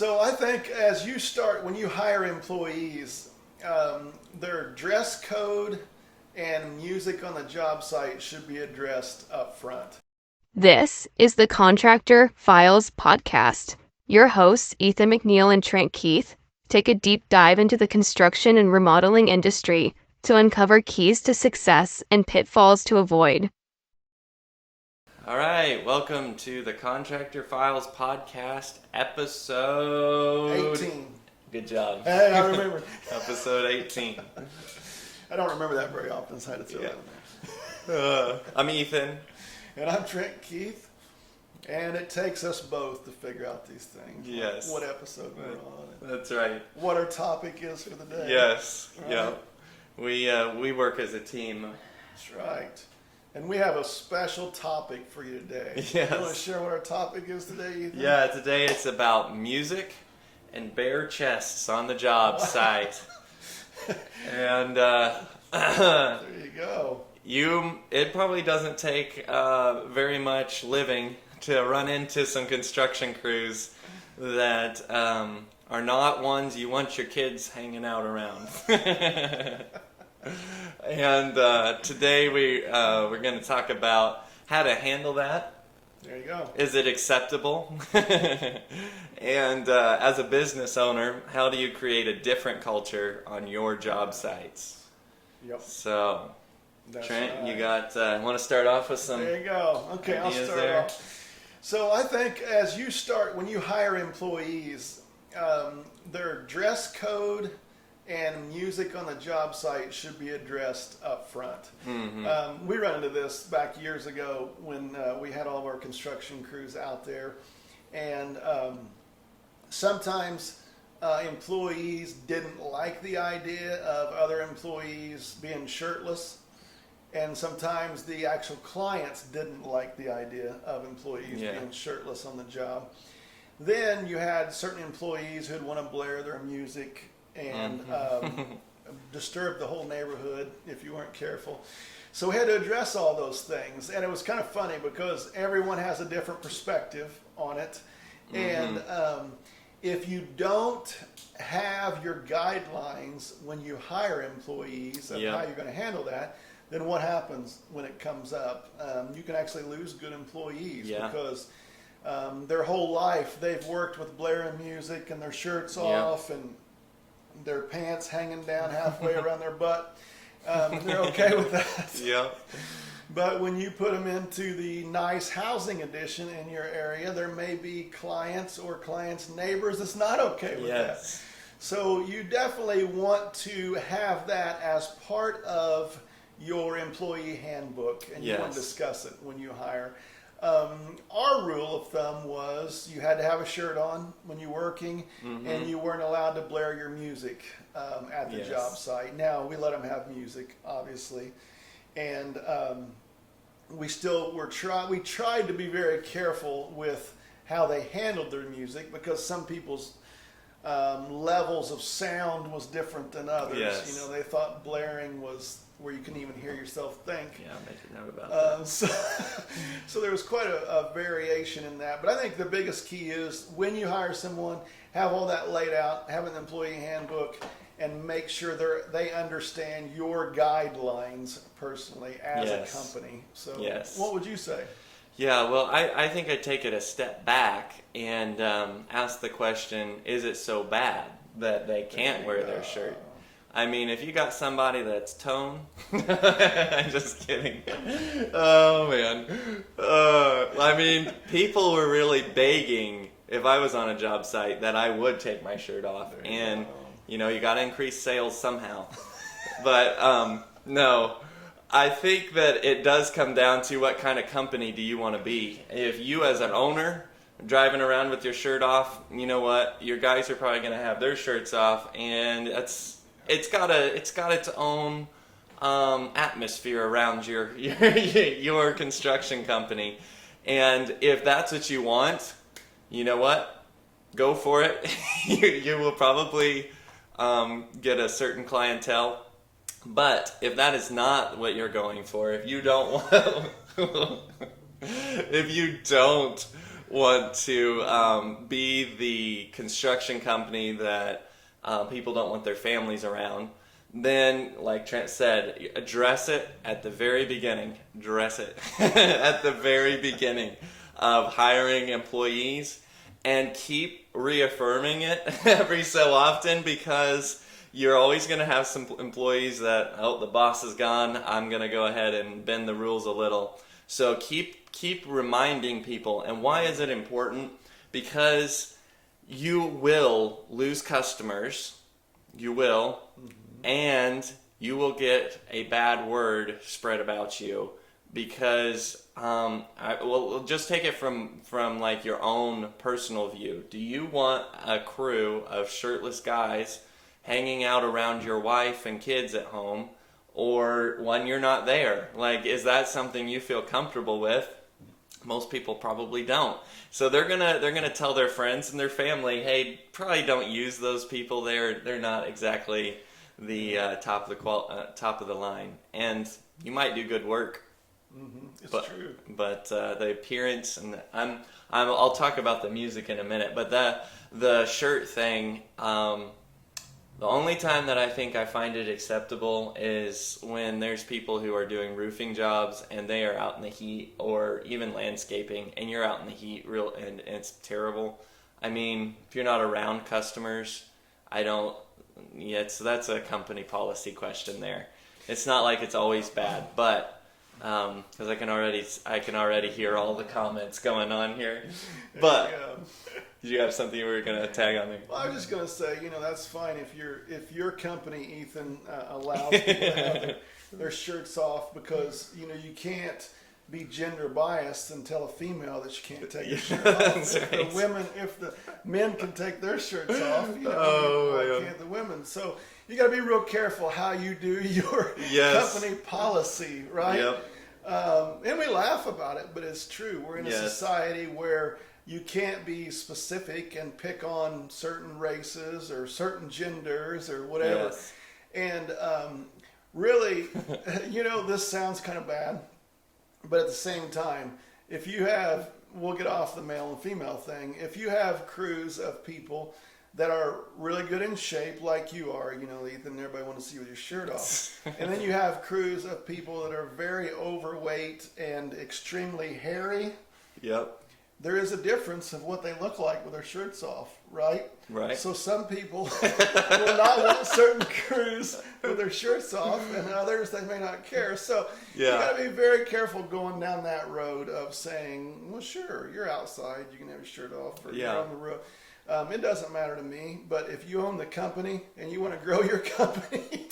So I think when you hire employees, their dress code and music on the job site should be addressed up front. This is the Contractor Files Podcast. Your hosts, Ethan McNeil and Trent Keith, take a deep dive into the construction and remodeling industry to uncover keys to success and pitfalls to avoid. All right, welcome to the Contractor Files Podcast, episode 18. Good job. Hey, I remember. Episode 18. I don't remember that very often, so I had to throw that in there. I'm Ethan. And I'm Trent Keith. And it takes us both to figure out these things. Yes. What episode we're on. That's right. What our topic is for the day. Yes. Right? Yeah. We work as a team. That's right. And we have a special topic for you today. Yes. You want to share what our topic is today, Ethan? Yeah, today it's about music and bare chests on the job site. And there you go. It probably doesn't take very much living to run into some construction crews that are not ones you want your kids hanging out around. And today we're going to talk about how to handle that. There you go. Is it acceptable? And as a business owner, how do you create a different culture on your job sites? Yep. So, That's Trent, right. you got, want to start off with some There you go. Okay, I'll ideas start there? off. So I think when you hire employees, their dress code and music on the job site should be addressed up front. Mm-hmm. We run into this back years ago when we had all of our construction crews out there, and sometimes employees didn't like the idea of other employees being shirtless. And sometimes the actual clients didn't like the idea of employees being shirtless on the job. Then you had certain employees who'd want to blare their music and disturb the whole neighborhood if you weren't careful. So we had to address all those things. And it was kind of funny because everyone has a different perspective on it. And if you don't have your guidelines when you hire employees of how you're going to handle that, then what happens when it comes up? You can actually lose good employees because their whole life they've worked with blaring music and their shirts off and their pants hanging down halfway around their butt. They're okay with that. Yeah. But when you put them into the nice housing addition in your area, there may be clients or clients' neighbors that's not okay with that. So you definitely want to have that as part of your employee handbook, and you want to discuss it when you hire. Our rule of thumb was you had to have a shirt on when you're working, and you weren't allowed to blare your music at the job site. Now, we let them have music, obviously, and we tried to be very careful with how they handled their music because some people's levels of sound was different than others. Yes. You know, they thought blaring was where you can even hear yourself think. Yeah, I'll make a note about that. So there was quite a variation in that. But I think the biggest key is when you hire someone, have all that laid out, have an employee handbook, and make sure they understand your guidelines personally as a company. So what would you say? Yeah, well, I think I'd take it a step back and ask the question, is it so bad that they can't wear their shirt? I mean, if you got somebody that's tone, I'm just kidding. Oh, man. I mean, people were really begging, if I was on a job site, that I would take my shirt off. And, you got to increase sales somehow. But, no, I think that it does come down to what kind of company do you want to be. If you as an owner driving around with your shirt off, you know what? Your guys are probably going to have their shirts off, and it's got its own atmosphere around your construction company. And if that's what you want, you know what? Go for it. You will probably get a certain clientele. But if that is not what you're going for, if you don't want to be the construction company that people don't want their families around, then, like Trent said, address it at the very beginning. Address it at the very beginning of hiring employees, and keep reaffirming it every so often, because you're always going to have some employees that, oh, the boss is gone, I'm going to go ahead and bend the rules a little. So keep reminding people. And why is it important? Because you will lose customers. You will. And you will get a bad word spread about you, because well, just take it from like your own personal view. Do you want a crew of shirtless guys hanging out around your wife and kids at home, or when you're not there? Like, is that something you feel comfortable with? Most people probably don't. So they're gonna tell their friends and their family, hey, probably don't use those people. They're not exactly the top of the line, and you might do good work. It's true. But the appearance, and I'll talk about the music in a minute. But the shirt thing, the only time that I think I find it acceptable is when there's people who are doing roofing jobs and they are out in the heat, or even landscaping, and you're out in the heat and it's terrible. I mean, if you're not around customers, that's a company policy question there. It's not like it's always bad, but because I can already hear all the comments going on here. But did you have something you were going to tag on me? Well, I was just going to say, that's fine if your company, Ethan, allows people to have their shirts off, because you can't be gender biased and tell a female that she can't take her shirt off. If the men can take their shirts off, why can't the women? So you got to be real careful how you do your company policy, right? Yep. And we laugh about it, but it's true. We're in a society where you can't be specific and pick on certain races or certain genders or whatever. Yes. And really, this sounds kind of bad, but at the same time, if you have, we'll get off the male and female thing, if you have crews of people that are really good in shape, like you are, Ethan, everybody want to see you with your shirt off. And then you have crews of people that are very overweight and extremely hairy. Yep. There is a difference of what they look like with their shirts off, right? Right. So some people will not want certain crews with their shirts off, and others, they may not care. So you got to be very careful going down that road of saying, well, sure, you're outside, you can have your shirt off, or you're on the road. It doesn't matter to me, but if you own the company and you want to grow your company,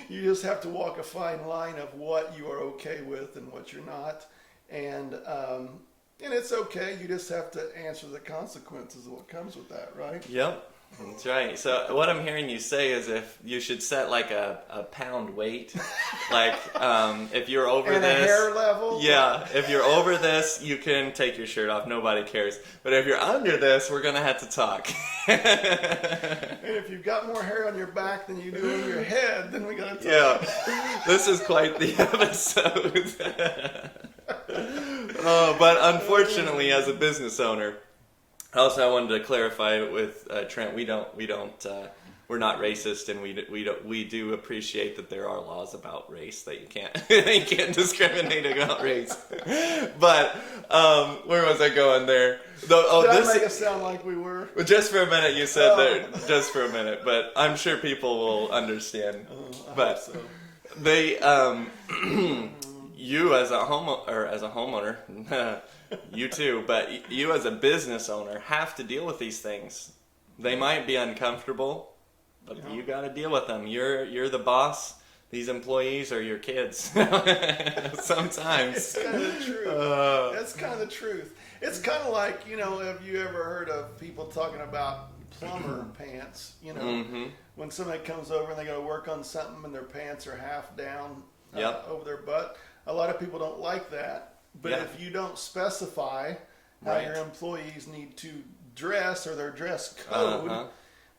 you just have to walk a fine line of what you are okay with and what you're not. And it's okay. You just have to answer the consequences of what comes with that, right? Yep, that's right. So what I'm hearing you say is if you should set like a pound weight, like if you're over and this, a hair level. Yeah, if you're over this, you can take your shirt off. Nobody cares. But if you're under this, we're gonna have to talk. And if you've got more hair on your back than you do on your head, then we gotta talk. Yeah, this is quite the episode. But unfortunately, as a business owner, also I wanted to clarify with Trent, we're not racist, and we do appreciate that there are laws about race, that you can't discriminate about race. But where was I going there? Did I make it sound like we were? Just for a minute, you said there. Just for a minute, but I'm sure people will understand. I hope so. They you as a homeowner, you too, but you as a business owner have to deal with these things. They might be uncomfortable, but you got to deal with them. You're the boss. These employees are your kids. Sometimes. It's kind of the truth. That's kind of the truth. It's kind of like, have you ever heard of people talking about plumber pants? When somebody comes over and they got to work on something and their pants are half down over their butt. A lot of people don't like that. But if you don't specify how your employees need to dress or their dress code,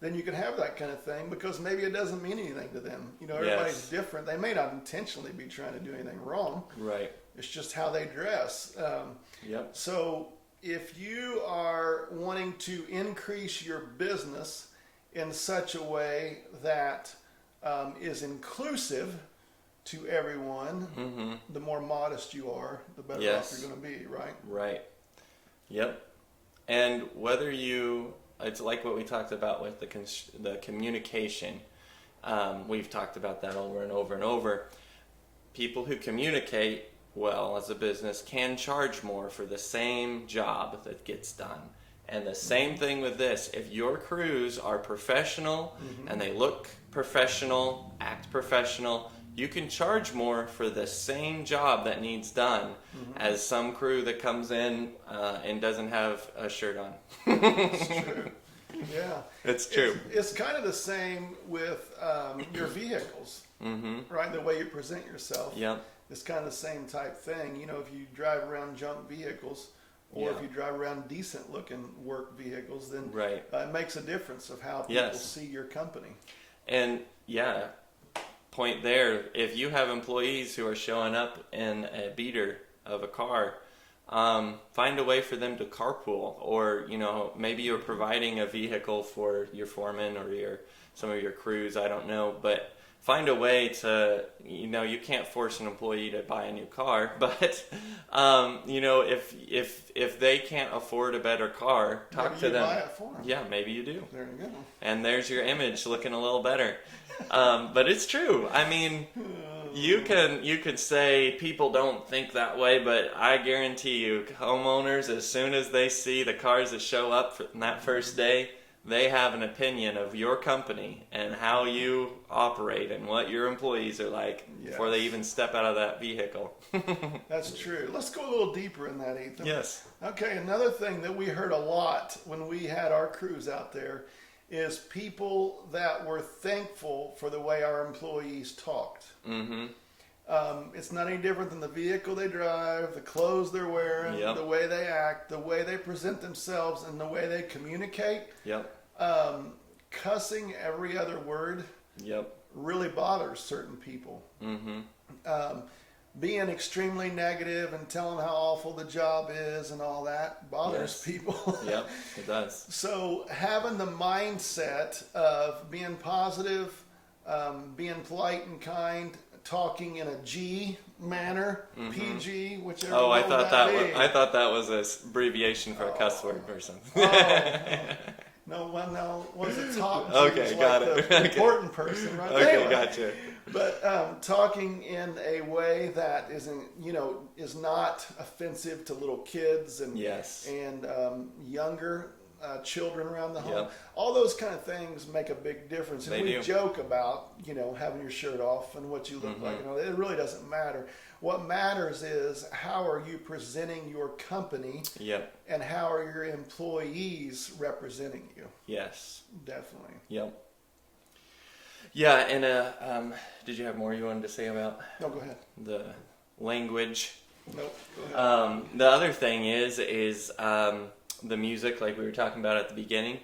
then you can have that kind of thing, because maybe it doesn't mean anything to them. Everybody's different. They may not intentionally be trying to do anything wrong. Right. It's just how they dress. So if you are wanting to increase your business in such a way that is inclusive to everyone, the more modest you are, the better off you're going to be, right? Right. Yep. And it's like what we talked about with the communication. We've talked about that over and over and over. People who communicate well as a business can charge more for the same job that gets done. And the same thing with this. If your crews are professional and they look professional, act professional, you can charge more for the same job that needs done as some crew that comes in and doesn't have a shirt on. It's true. Yeah. It's true. It's kind of the same with your vehicles, right? The way you present yourself. Yep. It's kind of the same type thing. You know, if you drive around junk vehicles, or if you drive around decent looking work vehicles, then it makes a difference of how people see your company. And point there, if you have employees who are showing up in a beater of a car, find a way for them to carpool, or maybe you're providing a vehicle for your foreman or some of your crews, I don't know, but find a way to, you can't force an employee to buy a new car, but if they can't afford a better car, talk to them. Buy it for them. Yeah, maybe you do. There you go. And there's your image looking a little better. But it's true. I mean, you could say people don't think that way, but I guarantee you, homeowners, as soon as they see the cars that show up on that first day, they have an opinion of your company and how you operate and what your employees are like before they even step out of that vehicle. That's true. Let's go a little deeper in that, Ethan. Yes. Okay, another thing that we heard a lot when we had our crews out there is people that were thankful for the way our employees talked. It's not any different than the vehicle they drive, the clothes they're wearing, the way they act, the way they present themselves, and the way they communicate. Cussing every other word really bothers certain people. Being extremely negative and telling how awful the job is and all that bothers people. It does. So having the mindset of being positive, being polite and kind, talking in a G manner, PG, whichever. Oh, I thought that was an abbreviation for a cuss word or something. No, was a top G. Okay, got it. The important person, right? Okay, Anyway, gotcha. But talking in a way that is not offensive to little kids and younger children around the home. All those kind of things make a big difference. And we joke about having your shirt off and what you look like. It really doesn't matter. What matters is how are you presenting your company, and how are your employees representing you. Yes, definitely. Yeah, and did you have more you wanted to say about? No, go ahead. The language. Nope. Go ahead. The other thing is the music, like we were talking about at the beginning.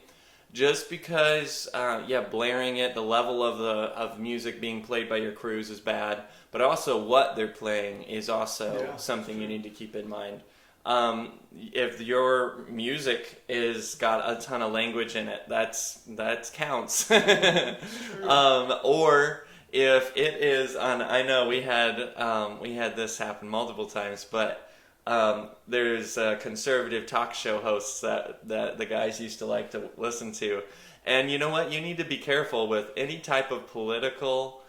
Just because, blaring it, the level of music being played by your crews is bad, but also what they're playing is also something you need to keep in mind. If your music is got a ton of language in it, that counts. Or if it is on, I know we had this happen multiple times, but there's conservative talk show hosts that the guys used to like to listen to. And you know what? You need to be careful with any type of political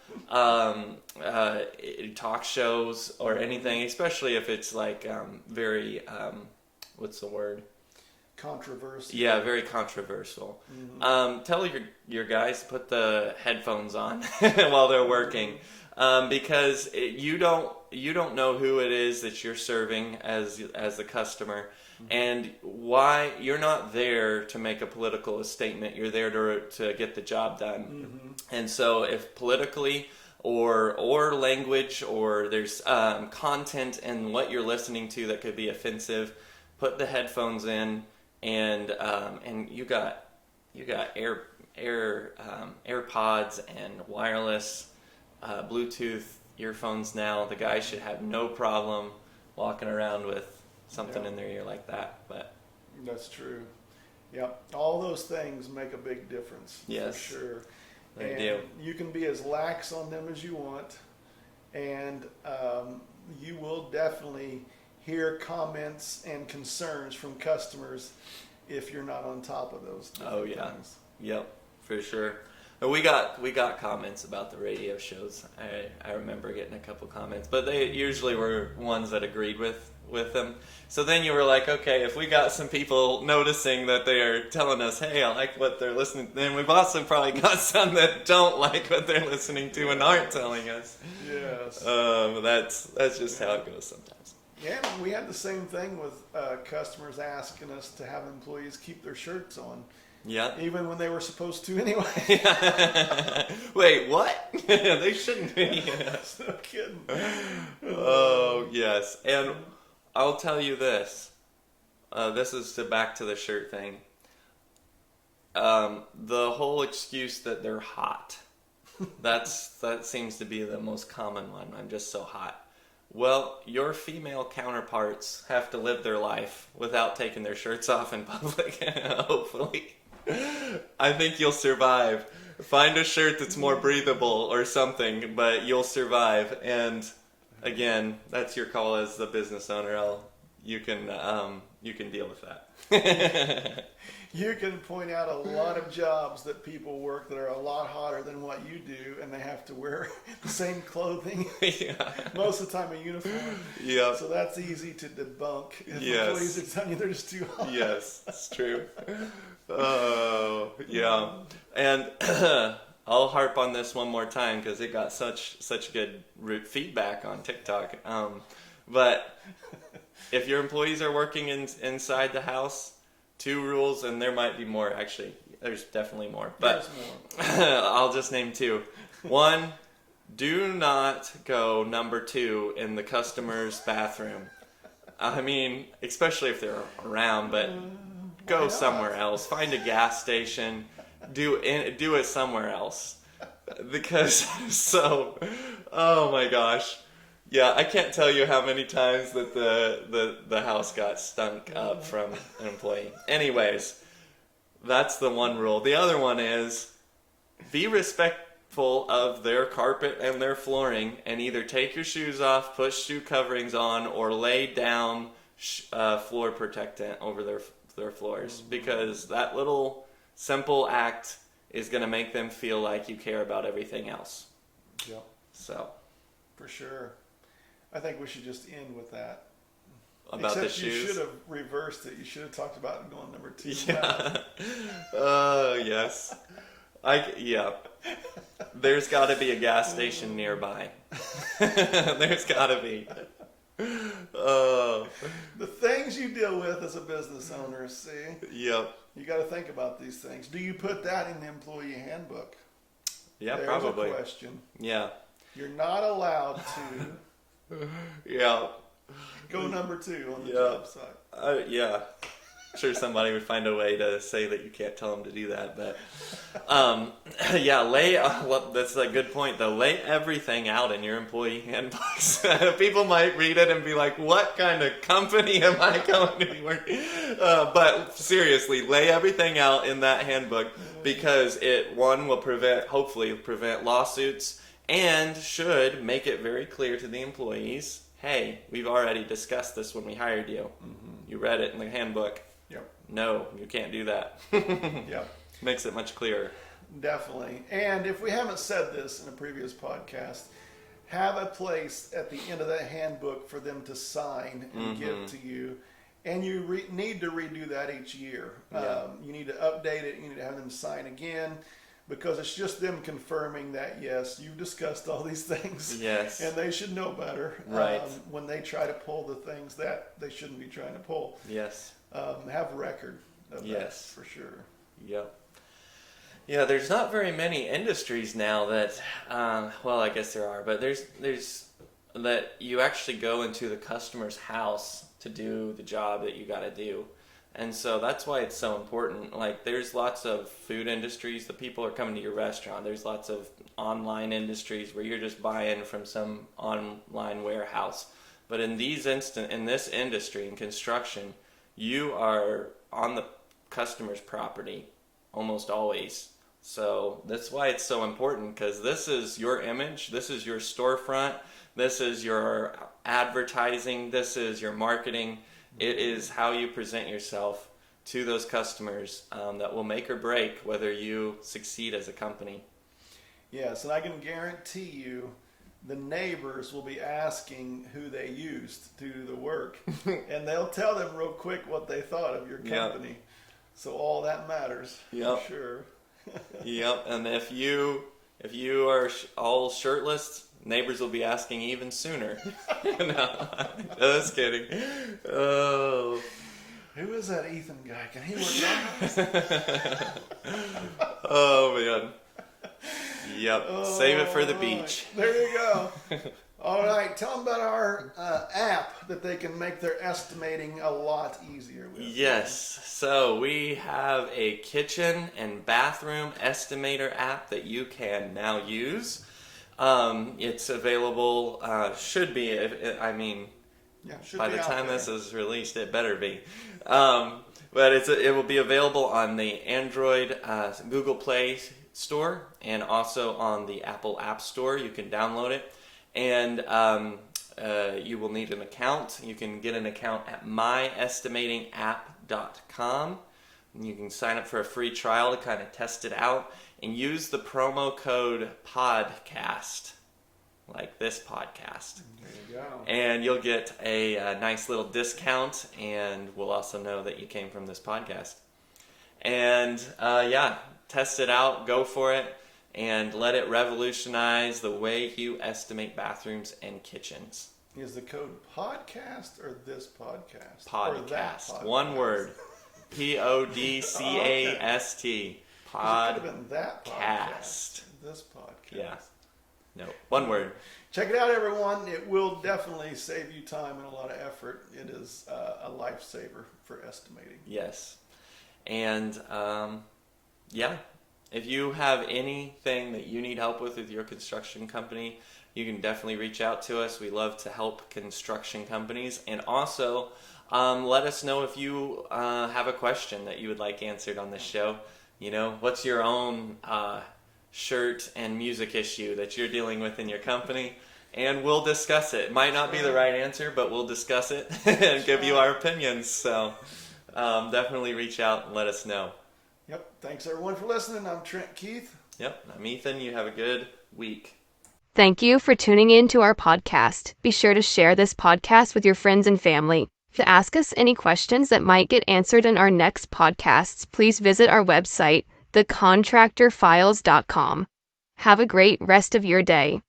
talk shows or anything, especially if it's like very, what's the word? Controversial. Yeah, very controversial. Tell your guys to put the headphones on while they're working. Because you don't know who it is that you're serving as the customer, and why you're not there to make a political statement. You're there to get the job done. And so if politically or language or there's content in what you're listening to that could be offensive, put the headphones in, and you got AirPods and wireless. Bluetooth earphones now. The guy should have no problem walking around with something in their ear like that. But That's true. Yep. All those things make a big difference. Yes. For sure. They And do. you can be as lax on them as you want, and you will definitely hear comments and concerns from customers if you're not on top of those. Oh yeah. Things. Yep, for sure. And we got comments about the radio shows. I remember getting a couple comments, but they usually were ones that agreed with them. So then you were like, okay, if we got some people noticing that they are telling us, hey, I like what they're listening to, then we've also probably got some that don't like what they're listening to and aren't telling us. Yes. That's just how it goes sometimes. Yeah, we had the same thing with customers asking us to have employees keep their shirts on. Yeah. Even when they were supposed to anyway. Wait, what? They shouldn't be. No kidding. Oh, yes. And I'll tell you this. This is back to the shirt thing. The whole excuse that they're hot. That seems to be the most common one. I'm just so hot. Well, your female counterparts have to live their life without taking their shirts off in public, hopefully. I think you'll survive. Find a shirt that's more breathable or something, but you'll survive. And again, that's your call as the business owner. You can deal with that. You can point out a lot of jobs that people work that are a lot hotter than what you do, and they have to wear the same clothing. Yeah. Most of the time a uniform. Yeah. So that's easy to debunk. If Yes. employees are telling you they're just too hot. Yes, it's true. Oh, yeah. And I'll harp on this one more time because it got such good feedback on TikTok. But if your employees are working inside the house, 2 rules, and there might be more. Actually, there's definitely more. But There's more. I'll just name 2. 1, do not go number 2 in the customer's bathroom. I mean, especially if they're around, but go somewhere else. Find a gas station. Do it somewhere else. Because oh my gosh. Yeah, I can't tell you how many times that the house got stunk up from an employee. Anyways, that's the one rule. The other one is be respectful of their carpet and their flooring, and either take your shoes off, put shoe coverings on, or lay down floor protectant over their floors, because that little simple act is going to make them feel like you care about everything else. Yep. So, For sure. I think we should just end with that. about Except the shoes. You should have reversed it. You should have talked about going number 2. Yeah. Yes. Yeah. There's got to be a gas station nearby. There's got to be. The things you deal with as a business owner, see? Yep. You got to think about these things. Do you put that in the employee handbook? Yeah, There's probably. a question. Yeah. You're not allowed to Yeah. go number 2 on the Yeah. job site. Yeah. Sure, somebody would find a way to say that you can't tell them to do that, but yeah, that's a good point though. Lay everything out in your employee handbooks. People might read it and be like, "What kind of company am I going to be working?" But seriously, lay everything out in that handbook, because it will hopefully prevent lawsuits, and should make it very clear to the employees, hey, we've already discussed this when we hired you. Mm-hmm. You read it in the handbook. Yep. No, you can't do that. Yep. Makes it much clearer. Definitely. And if we haven't said this in a previous podcast, have a place at the end of that handbook for them to sign and give to you. And you need to redo that each year. Yeah. You need to update it. You need to have them sign again, because it's just them confirming that, yes, you've discussed all these things. Yes. And they should know better Right. when they try to pull the things that they shouldn't be trying to pull. Yes. Have record of that, Yes. for sure. Yep. Yeah, there's not very many industries now that, well, I guess there are, but there's that you actually go into the customer's house to do the job that you got to do. And so that's why it's so important. Like, there's lots of food industries that people are coming to your restaurant. There's lots of online industries where you're just buying from some online warehouse. But in this industry, in construction, you are on the customer's property almost always. So that's why it's so important, because this is your image, this is your storefront, this is your advertising, this is your marketing. It is how you present yourself to those customers that will make or break whether you succeed as a company. Yes, and I can guarantee you the neighbors will be asking who they used to do the work, and they'll tell them real quick what they thought of your company. Yep. So all that matters, for sure. Yep, and if you are all shirtless, neighbors will be asking even sooner. No, just kidding. Oh. Who is that Ethan guy? Can he work out? Oh, man. Yep, save it for the beach. There you go. All right, tell them about our app that they can make their estimating a lot easier with. Yes, so we have a kitchen and bathroom estimator app that you can now use. It's available, should be, by the time this is released, it better be. But it will be available on the Android Google Play Store and also on the Apple App Store. You can download it, and you will need an account. You can get an account at myestimatingapp.com. You can sign up for a free trial to kind of test it out, and use the promo code PODCAST, like this podcast. There you go. And you'll get a nice little discount, and we'll also know that you came from this podcast. And test it out, go for it, and let it revolutionize the way you estimate bathrooms and kitchens. Is the code podcast or this podcast? Podcast. Podcast. One word. PODCAST. It could have been that podcast. This podcast. Yeah. No, one word. Check it out, everyone. It will definitely save you time and a lot of effort. It is a lifesaver for estimating. Yes. And if you have anything that you need help with your construction company, you can definitely reach out to us. We love to help construction companies. And also, let us know if you have a question that you would like answered on this show. You know, what's your own shirt and music issue that you're dealing with in your company? And we'll discuss it. It might not be the right answer, but we'll discuss it and give you our opinions. So definitely reach out and let us know. Yep. Thanks, everyone, for listening. I'm Trent Keith. Yep. I'm Ethan. You have a good week. Thank you for tuning in to our podcast. Be sure to share this podcast with your friends and family. To ask us any questions that might get answered in our next podcasts, please visit our website, thecontractorfiles.com. Have a great rest of your day.